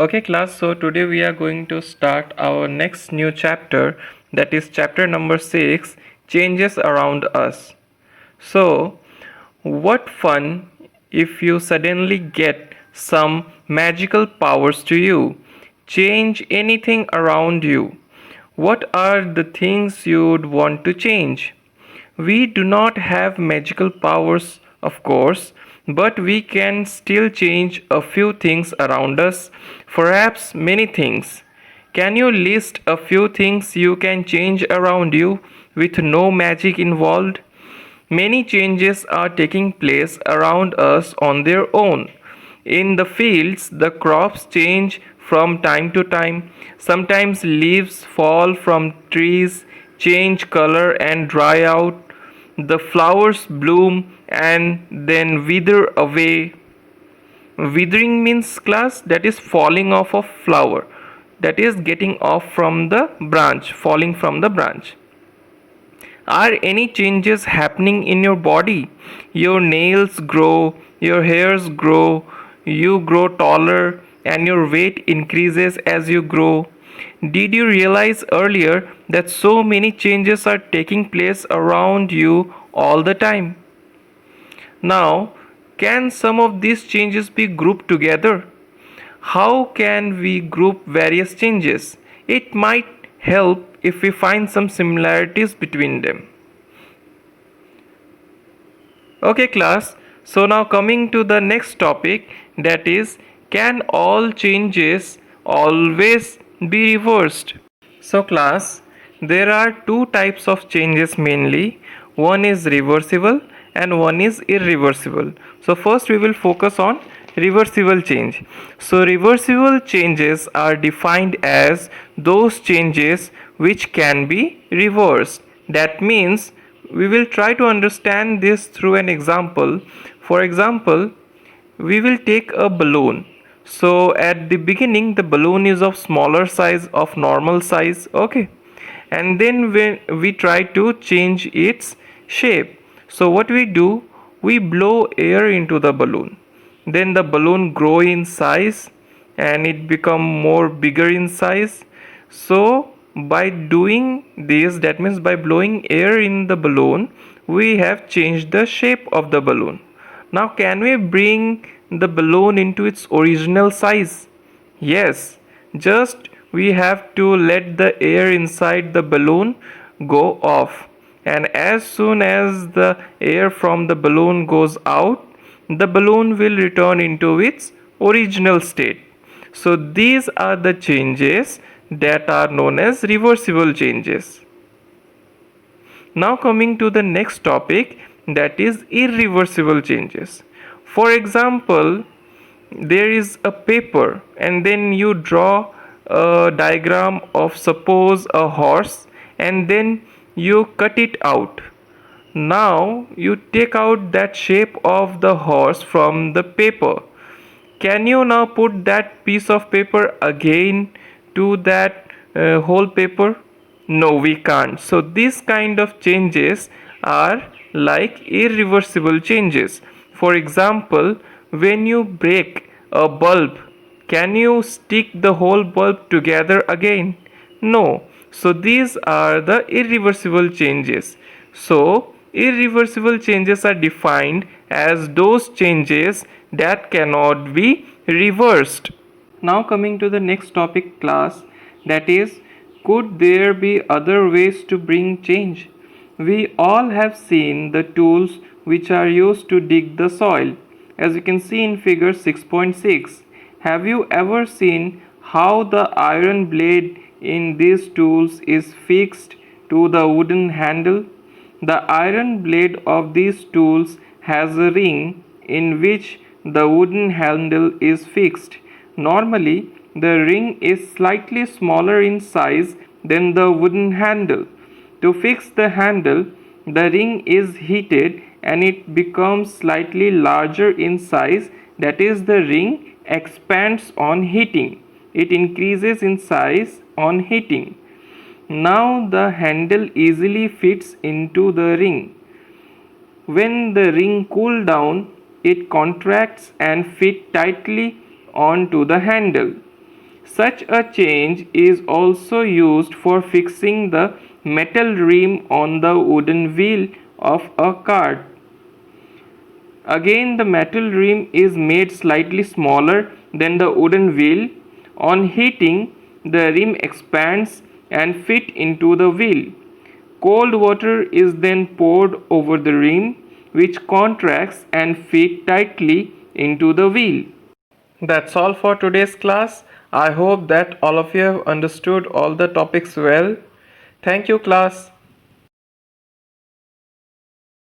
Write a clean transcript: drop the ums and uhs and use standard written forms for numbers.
Okay, class, so today we are going to start our next new chapter, that is chapter number 6, Changes Around Us. So, what fun if you suddenly get some magical powers to you, change anything around you. What are the things you'd want to change? We do not have magical powers, of course, but we can still change a few things around us, perhaps many things. Can you list a few things you can change around you with no magic involved? Many changes are taking place around us on their own. In the fields, the crops change from time to time. Sometimes leaves fall from trees, change color, and dry out. The flowers bloom and then wither away. Withering means, class, that is falling off of flower, that is getting off from the branch, falling from the branch. Are any changes happening in your body? Your nails grow, your hairs grow, you grow taller, and your weight increases as you grow. Did you realize earlier that so many changes are taking place around you all the time? Now, can some of these changes be grouped together? How can we group various changes? It might help if we find some similarities between them. Okay, class. So now coming to the next topic, that is, can all changes always be reversed? So class, there are two types of changes mainly. One is reversible and one is irreversible. So first we will focus on reversible change. So reversible changes are defined as those changes which can be reversed. That means we will try to understand this through an example. For example, we will take a balloon. So at the beginning the balloon is of smaller size, of normal size, okay, and then when we try to change its shape, so what we do, we blow air into the balloon, then the balloon grow in size and it become more bigger in size. So by doing this, that means by blowing air in the balloon, we have changed the shape of the balloon. Now can we bring the balloon into its original size? Yes, just we have to let the air inside the balloon go off, and as soon as the air from the balloon goes out, the balloon will return into its original state. So these are the changes that are known as reversible changes. Now coming to the next topic, that is irreversible changes. For example, there is a paper and then you draw a diagram of, suppose, a horse, and then you cut it out. Now you take out that shape of the horse from the paper. Can you now put that piece of paper again to that whole paper? No, we can't. So these kind of changes are like irreversible changes. For example, when you break a bulb, can you stick the whole bulb together again? No. So these are the irreversible changes. So irreversible changes are defined as those changes that cannot be reversed. Now coming to the next topic, class, that is, could there be other ways to bring change? We all have seen the tools which are used to dig the soil, as you can see in figure 6.6. Have you ever seen how the iron blade in these tools is fixed to the wooden handle? The iron blade of these tools has a ring in which the wooden handle is fixed. Normally, the ring is slightly smaller in size than the wooden handle. To fix the handle, the ring is heated and it becomes slightly larger in size, that is, the ring expands on heating. It increases in size on heating. Now the handle easily fits into the ring. When the ring cools down, it contracts and fits tightly onto the handle. Such a change is also used for fixing the metal rim on the wooden wheel of a cart. Again, the metal rim is made slightly smaller than the wooden wheel. On heating, the rim expands and fits into the wheel. Cold water is then poured over the rim, which contracts and fits tightly into the wheel. That's all for today's class. I hope that all of you have understood all the topics well. Thank you, class.